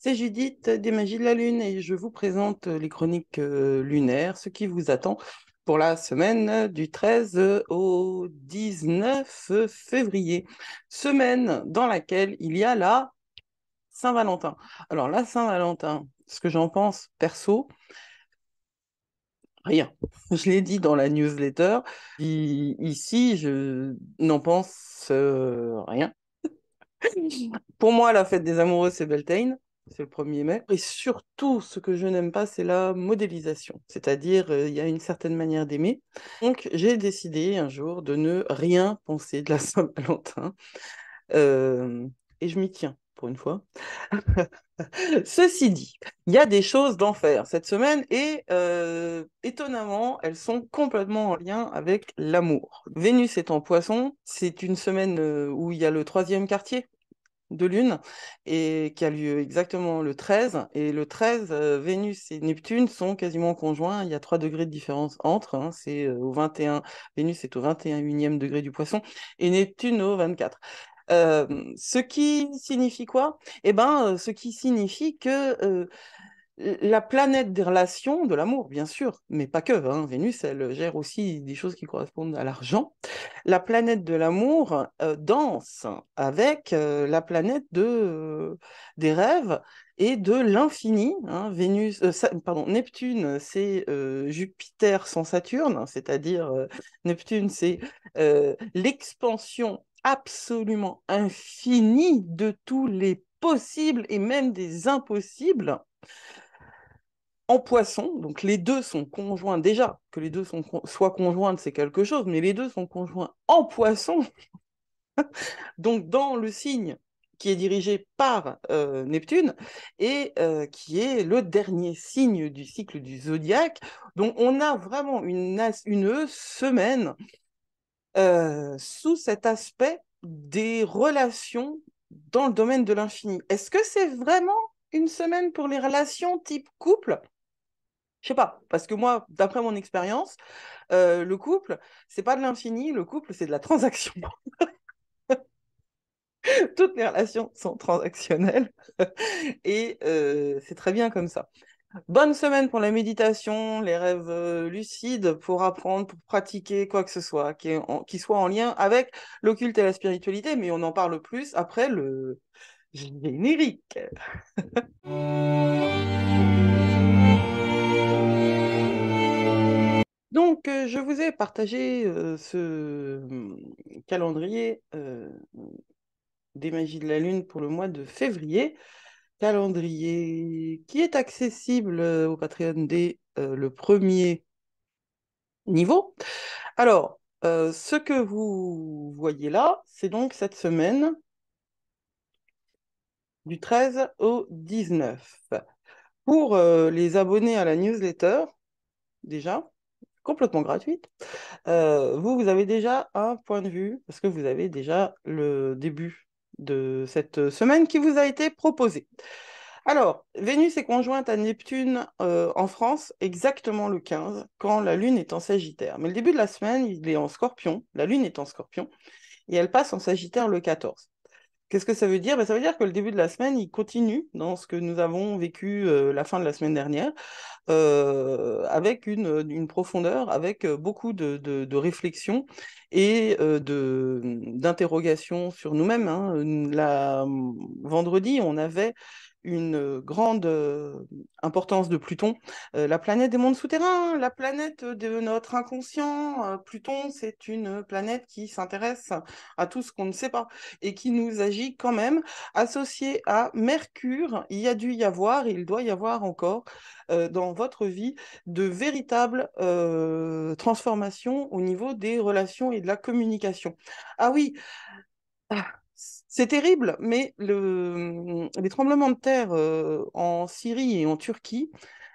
C'est Judith des Magies de la Lune et je vous présente les chroniques lunaires, ce qui vous attend pour la semaine du 13 au 19 février. Semaine dans laquelle il y a la Saint-Valentin. Alors la Saint-Valentin, ce que j'en pense perso, rien. Je l'ai dit dans la newsletter. Ici, je n'en pense rien. Pour moi, la fête des amoureux, c'est Beltane, c'est le 1er mai. Et surtout, ce que je n'aime pas, c'est la modélisation. C'est-à-dire, il y a une certaine manière d'aimer. Donc, j'ai décidé un jour de ne rien penser de la Saint-Valentin. Euh, et je m'y tiens, pour une fois. Ceci dit, il y a des choses d'enfer cette semaine et étonnamment, elles sont complètement en lien avec l'amour. Vénus est en Poisson, c'est une semaine où il y a le troisième quartier de Lune et qui a lieu exactement le 13. Et le 13, Vénus et Neptune sont quasiment conjoints. Il y a 3 degrés de différence entre. C'est au 21, Vénus est au 21e degré du Poisson et Neptune au 24. Ce qui signifie quoi? Eh ben, ce qui signifie que la planète des relations, de l'amour, bien sûr, mais pas que, hein. Vénus, elle gère aussi des choses qui correspondent à l'argent. La planète de l'amour danse avec la planète des rêves et de l'infini, hein. Pardon, Neptune, c'est Jupiter sans Saturne, c'est-à-dire Neptune, c'est l'expansion absolument infinie de tous les possibles et même des impossibles en Poisson. Donc les deux sont conjoints. Déjà, que les deux soient conjointes, c'est quelque chose, mais les deux sont conjoints en Poisson, donc dans le signe qui est dirigé par Neptune et qui est le dernier signe du cycle du zodiaque. Donc on a vraiment une semaine sous cet aspect des relations dans le domaine de l'infini. Est-ce que c'est vraiment une semaine pour les relations type couple? Je sais pas, parce que moi, d'après mon expérience, le couple, c'est pas de l'infini, le couple, c'est de la transaction. Toutes les relations sont transactionnelles et c'est très bien comme ça. Bonne semaine pour la méditation, les rêves lucides, pour apprendre, pour pratiquer quoi que ce soit qui soit en lien avec l'occulte et la spiritualité, mais on en parle plus après le générique. Donc, je vous ai partagé ce calendrier des magies de la Lune pour le mois de février. Calendrier qui est accessible au Patreon dès le premier niveau. Alors, ce que vous voyez là, c'est donc cette semaine du 13 au 19. Pour les abonnés à la newsletter, déjà, complètement gratuite, vous avez déjà un point de vue, parce que vous avez déjà le début de cette semaine qui vous a été proposé. Alors, Vénus est conjointe à Neptune en France exactement le 15, quand la Lune est en Sagittaire. Mais le début de la semaine, il est en Scorpion, la Lune est en Scorpion, et elle passe en Sagittaire le 14. Qu'est-ce que ça veut dire? Ben, ça veut dire que le début de la semaine, il continue dans ce que nous avons vécu la fin de la semaine dernière, avec une profondeur, avec beaucoup de réflexion et d'interrogation sur nous-mêmes, hein. Vendredi, on avait une grande importance de Pluton, la planète des mondes souterrains, la planète de notre inconscient. Pluton, c'est une planète qui s'intéresse à tout ce qu'on ne sait pas et qui nous agit quand même associé à Mercure. Il y a dû y avoir, et il doit y avoir encore dans votre vie de véritables transformations au niveau des relations et de la communication. Ah oui, c'est terrible, mais les tremblements de terre en Syrie et en Turquie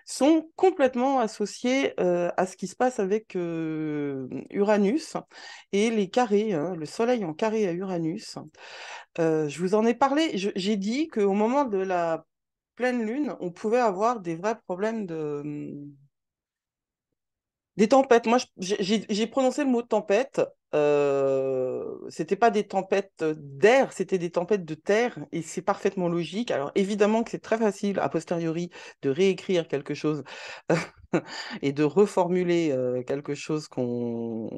sont complètement associés à ce qui se passe avec Uranus et les carrés, hein, le Soleil en carré à Uranus. Je vous en ai parlé, j'ai dit qu'au moment de la pleine lune, on pouvait avoir des vrais problèmes des tempêtes. Moi, j'ai prononcé le mot tempête. C'était pas des tempêtes d'air, c'était des tempêtes de terre, et c'est parfaitement logique. Alors évidemment que c'est très facile a posteriori de réécrire quelque chose et de reformuler quelque chose qu'on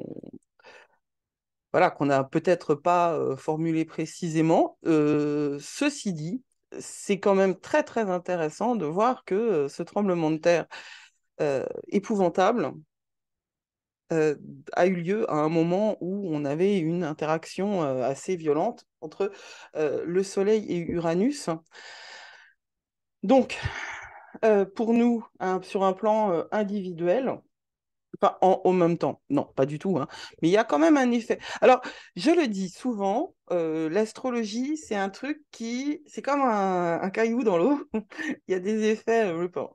n'a peut-être pas formulé précisément. Ceci dit, c'est quand même très très intéressant de voir que ce tremblement de terre épouvantable euh, a eu lieu à un moment où on avait une interaction assez violente entre le Soleil et Uranus. Donc, pour nous, sur un plan individuel, pas en même temps, non, pas du tout, hein, mais il y a quand même un effet. Alors, je le dis souvent, l'astrologie, c'est un truc c'est comme un caillou dans l'eau. Il y a des effets,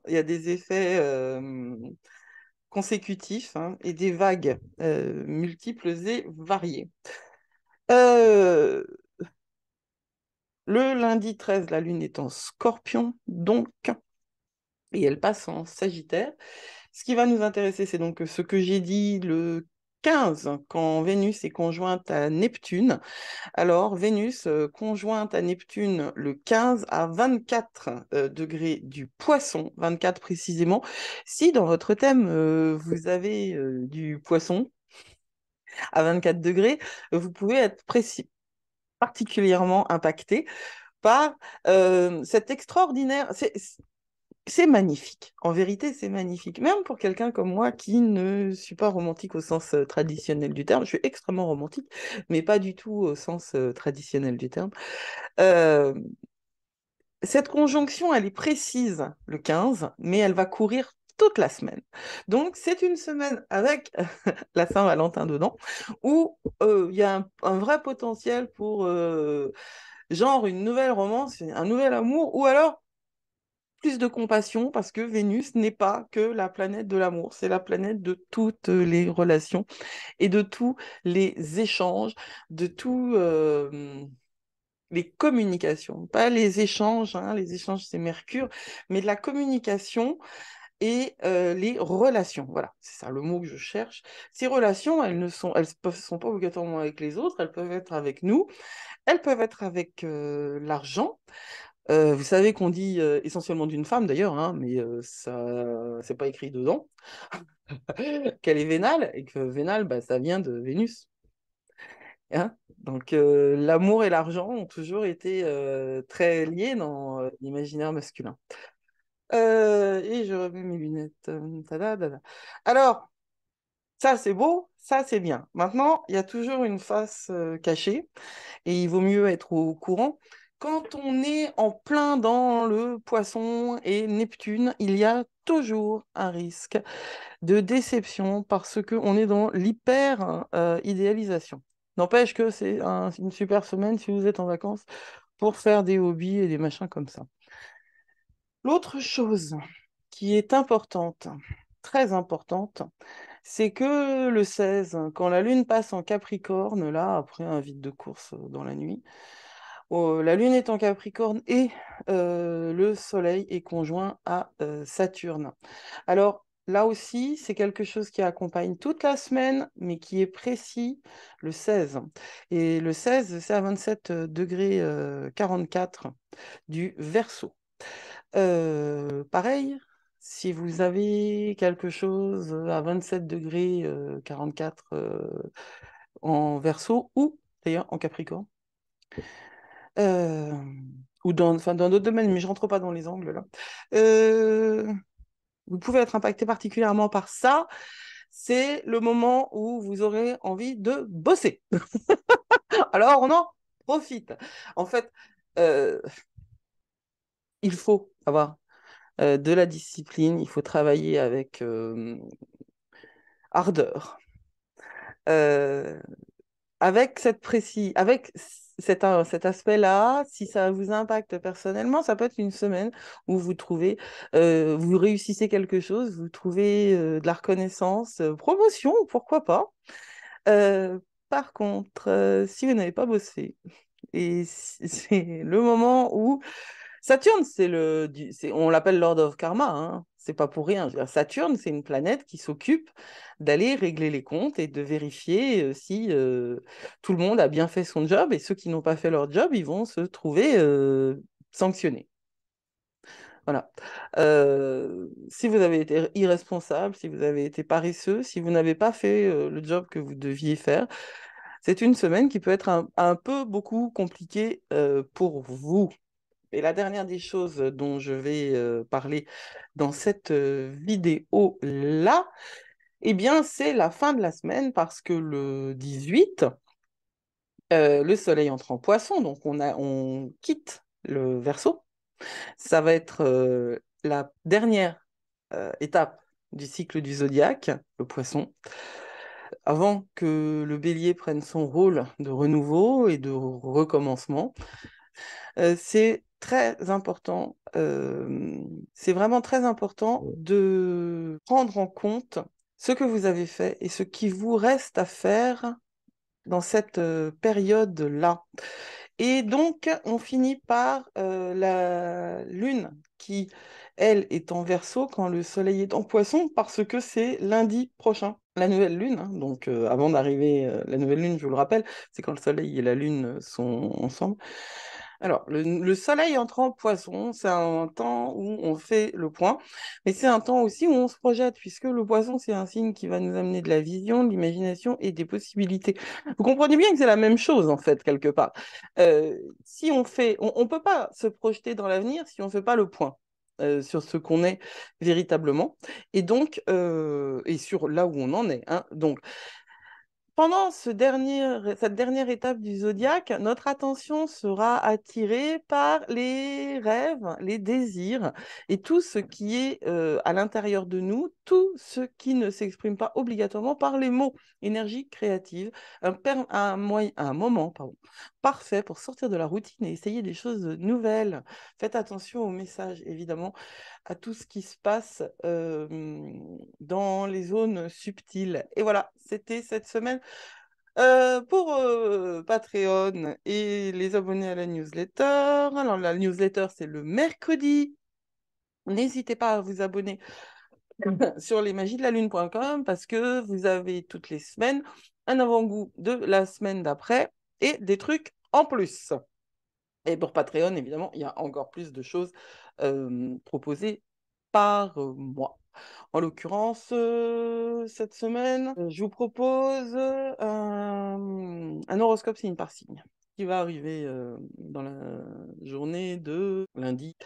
il y a des effets consécutifs, hein, et des vagues multiples et variées. Euh, le lundi 13, la Lune est en Scorpion, donc, et elle passe en Sagittaire. Ce qui va nous intéresser, c'est donc ce que j'ai dit le 15, quand Vénus est conjointe à Neptune. Alors, Vénus conjointe à Neptune le 15 à 24 degrés du Poisson, 24 précisément. Si dans votre thème, vous avez du Poisson à 24 degrés, vous pouvez être particulièrement impacté par cet extraordinaire. C'est magnifique. En vérité, c'est magnifique. Même pour quelqu'un comme moi qui ne suis pas romantique au sens traditionnel du terme. Je suis extrêmement romantique, mais pas du tout au sens traditionnel du terme. Euh, cette conjonction, elle est précise le 15, mais elle va courir toute la semaine. Donc, c'est une semaine avec la Saint-Valentin dedans, où il y a un vrai potentiel pour genre une nouvelle romance, un nouvel amour, ou alors plus de compassion parce que Vénus n'est pas que la planète de l'amour, c'est la planète de toutes les relations et de tous les échanges, de tous les communications, pas les échanges, hein, les échanges c'est Mercure, mais de la communication et les relations. Voilà, c'est ça le mot que je cherche. Ces relations, sont pas obligatoirement avec les autres, elles peuvent être avec nous, elles peuvent être avec l'argent. Vous savez qu'on dit essentiellement d'une femme d'ailleurs, hein, mais ça, c'est pas écrit dedans, qu'elle est vénale et que vénale, bah, ça vient de Vénus. Hein. Donc l'amour et l'argent ont toujours été très liés dans l'imaginaire masculin. Et je remets mes lunettes. Tada, tada. Alors, ça c'est beau, ça c'est bien. Maintenant, il y a toujours une face cachée et il vaut mieux être au courant. Quand on est en plein dans le Poisson et Neptune, il y a toujours un risque de déception parce qu'on est dans l'hyper-idéalisation. N'empêche que c'est une super semaine si vous êtes en vacances pour faire des hobbies et des machins comme ça. L'autre chose qui est importante, très importante, c'est que le 16, quand la Lune passe en Capricorne, là, après un vide de course dans la nuit, la Lune est en Capricorne et le Soleil est conjoint à Saturne. Alors là aussi, c'est quelque chose qui accompagne toute la semaine, mais qui est précis le 16. Et le 16, c'est à 27 degrés 44 du Verseau. Pareil, si vous avez quelque chose à 27 degrés 44 en Verseau ou d'ailleurs en Capricorne, euh, ou enfin, dans d'autres domaines, mais je rentre pas dans les angles là. Euh, Vous pouvez être impacté particulièrement par ça. C'est le moment où vous aurez envie de bosser. Alors on en profite. En fait, euh, il faut avoir de la discipline, il faut travailler avec ardeur. Euh, avec cet aspect-là, si ça vous impacte personnellement, ça peut être une semaine où vous réussissez quelque chose, vous trouvez de la reconnaissance, promotion, pourquoi pas. Euh, Par contre, si vous n'avez pas bossé, et c'est le moment où Saturne, on l'appelle Lord of Karma, hein. C'est pas pour rien. Je veux dire, Saturne, c'est une planète qui s'occupe d'aller régler les comptes et de vérifier si tout le monde a bien fait son job, et ceux qui n'ont pas fait leur job, ils vont se trouver sanctionnés. Voilà. Si vous avez été irresponsable, si vous avez été paresseux, si vous n'avez pas fait le job que vous deviez faire, c'est une semaine qui peut être un peu beaucoup compliquée pour vous. Et la dernière des choses dont je vais parler dans cette vidéo-là, eh bien, c'est la fin de la semaine, parce que le 18, le soleil entre en poisson, donc on quitte le Verseau. Ça va être la dernière étape du cycle du zodiaque, le poisson, avant que le bélier prenne son rôle de renouveau et de recommencement. C'est très important, c'est vraiment très important de prendre en compte ce que vous avez fait et ce qui vous reste à faire dans cette période-là. Et donc, on finit par la lune qui, elle, est en Verseau quand le soleil est en Poisson, parce que c'est lundi prochain, la nouvelle lune, hein. Donc, avant d'arriver, la nouvelle lune, je vous le rappelle, c'est quand le soleil et la lune sont ensemble. Alors, le soleil entre en Poisson, c'est un temps où on fait le point, mais c'est un temps aussi où on se projette, puisque le Poisson, c'est un signe qui va nous amener de la vision, de l'imagination et des possibilités. Vous comprenez bien que c'est la même chose, en fait, quelque part. Si on peut pas se projeter dans l'avenir si on ne fait pas le point sur ce qu'on est véritablement, et donc, et sur là où on en est, hein. Donc, pendant cette dernière étape du zodiaque, notre attention sera attirée par les rêves, les désirs et tout ce qui est à l'intérieur de nous, tout ce qui ne s'exprime pas obligatoirement par les mots. Énergie créative, un moment, pardon, parfait pour sortir de la routine et essayer des choses nouvelles. Faites attention aux messages, évidemment, à tout ce qui se passe dans les zones subtiles. Et voilà, c'était cette semaine pour Patreon et les abonnés à la newsletter. Alors, la newsletter, c'est le mercredi. N'hésitez pas à vous abonner sur lesmagiesdelalune.com, parce que vous avez toutes les semaines un avant-goût de la semaine d'après et des trucs en plus. Et pour Patreon, évidemment, il y a encore plus de choses proposées par mois. En l'occurrence, cette semaine, je vous propose un horoscope signe par signe qui va arriver dans la journée de lundi.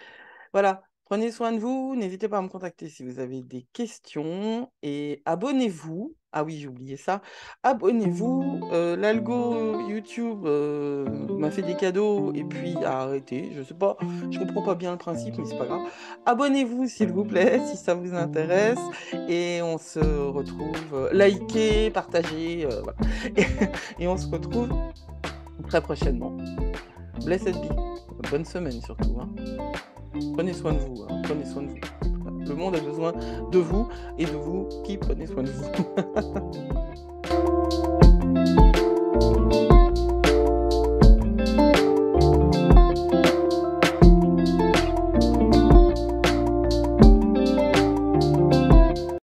Voilà, prenez soin de vous, n'hésitez pas à me contacter si vous avez des questions, et abonnez-vous. Ah oui, j'ai oublié ça. Abonnez-vous. L'algo YouTube m'a fait des cadeaux et puis a arrêté. Je sais pas, je comprends pas bien le principe, mais c'est pas grave. Abonnez-vous s'il vous plaît si ça vous intéresse, et on se retrouve. Likez, partagez, voilà. Et on se retrouve très prochainement. Blessed be. Bonne semaine surtout, hein. Prenez soin de vous, hein. Prenez soin de vous. Le monde a besoin de vous, et de vous qui prenez soin de vous.